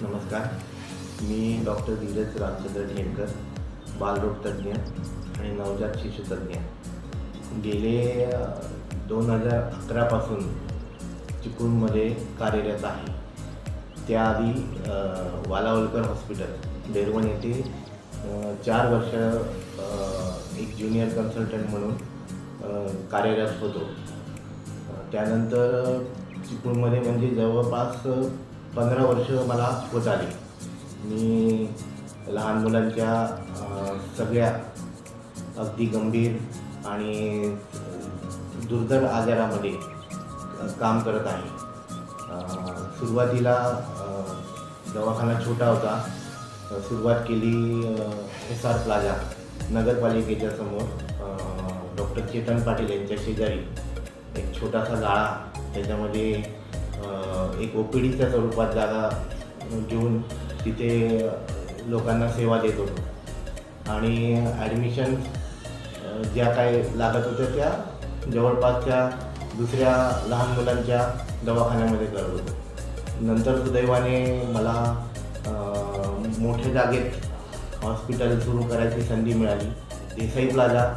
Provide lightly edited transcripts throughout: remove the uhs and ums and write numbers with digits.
नमस्कार. मी डॉक्टर धीरज रामचंद्र ढेंकर, बालरोग तज्ज्ञ आणि नवजात शिशु तज्ज्ञ. गेले 2011 पासून चिपळूणमध्ये कार्यरत आहे. त्याआधी वालावलकर हॉस्पिटल बेरवण येथे 4 वर्ष एक ज्युनियर कन्सल्टंट म्हणून कार्यरत होतो. त्यानंतर चिपळूणमध्ये म्हणजे जवळपास 15 वर्ष मला होत आली. मी लहान मुलांच्या सगळ्या अगदी गंभीर आणि दुर्धर आजारामध्ये काम करत आहे. सुरुवातीला दवाखाना छोटा होता. सुरुवात केली SR प्लाझा नगरपालिकेच्या समोर डॉक्टर चेतन पाटील यांच्या शेजारी एक छोटासा गाळा, त्याच्यामध्ये एक OPDच्या स्वरूपात जागा घेऊन तिथे लोकांना सेवा देत होतो आणि ॲडमिशन ज्या काही लागत होत्या त्या जवळपासच्या दुसऱ्या लहान मुलांच्या दवाखान्यामध्ये करत होतो. नंतर सुदैवाने मला मोठ्या जागेत हॉस्पिटल सुरू करायची संधी मिळाली. देसाई प्लाझा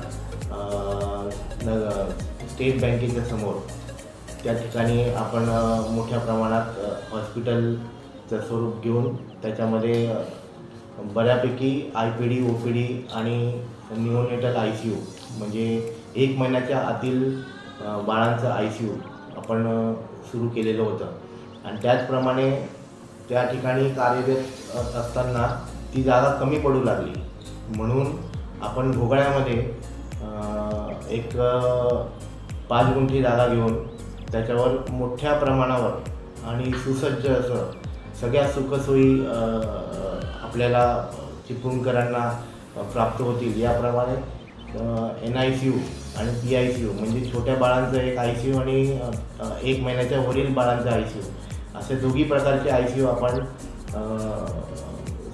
स्टेट बँकेच्या समोर त्या ठिकाणी आपण मोठ्या प्रमाणात हॉस्पिटलचं स्वरूप घेऊन त्याच्यामध्ये बऱ्यापैकी IPD, OPD आणि निओनेटल ICU म्हणजे 1 महिन्याच्या आतील बाळांचं ICU आपण सुरू केलेलं होतं. आणि त्याचप्रमाणे त्या ठिकाणी कार्यरत असताना ती जागा कमी पडू लागली, म्हणून आपण घोगळ्यामध्ये एक 5 गुंठी जागा घेऊन त्याच्यावर मोठ्या प्रमाणावर आणि सुसज्ज असं सगळ्या सुखसोयी आपल्याला चिपळूणकरांना प्राप्त होतील याप्रमाणे NICU आणि PICU म्हणजे छोट्या बाळांचं एक ICU आणि 1 महिन्याच्या वरील बाळांचं ICU असे दोघी प्रकारचे ICU आपण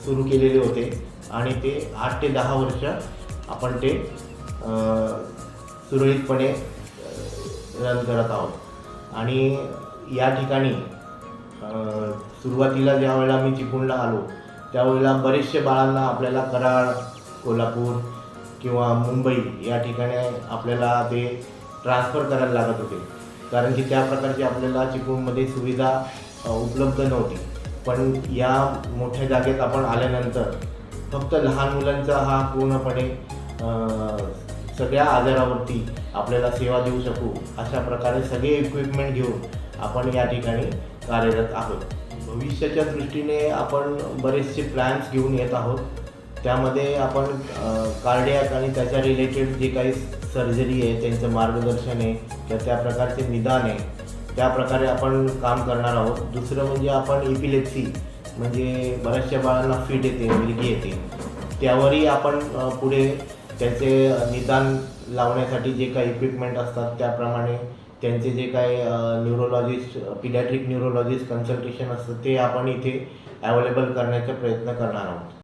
सुरू केलेले होते. आणि ते 8 ते 10 वर्ष आपण ते सुरळीतपणे रन करत आहोत. आणि या ठिकाणी सुरुवातीला ज्या वेळेला मी चिपळूणला आलो त्यावेळेला बरेचसे बाळांना आपल्याला कराड, कोल्हापूर किंवा मुंबई या ठिकाणी आपल्याला ते ट्रान्सफर करायला लागत होते, कारण की त्या प्रकारची आपल्याला चिपळूणमध्ये सुविधा उपलब्ध नव्हती. पण या मोठ्या जागेत आपण आल्यानंतर फक्त लहान मुलांचा हा पूर्णपणे सगळ्या आजारावरती आपल्याला सेवा देऊ शकू अशा प्रकारे सगळे इक्विपमेंट घेऊन आपण या ठिकाणी कार्यरत आहोत. भविष्याच्या दृष्टीने आपण बरेचसे प्लॅन्स घेऊन येत आहोत. त्यामध्ये आपण कार्डियाक आणि त्याच्या रिलेटेड जे काही सर्जरी आहे त्यांचं मार्गदर्शन आहे किंवा त्या प्रकारचे निदान आहे त्या प्रकारे आपण काम करणार आहोत. दुसरं म्हणजे आपण एपिलेप्सी म्हणजे बऱ्याचशा बाळांना फिट येते, मिरगी येते, त्यावरही आपण पुढे त्याचे निदान लावण्यासाठी जे काही इक्विपमेंट असतात त्याप्रमाणे त्यांचे जे काही न्यूरोलॉजिस्ट, पिडॅट्रिक न्यूरोलॉजिस्ट कन्सल्टेशन असतं ते आपण इथे अवेलेबल करण्याचा प्रयत्न करणार आहोत.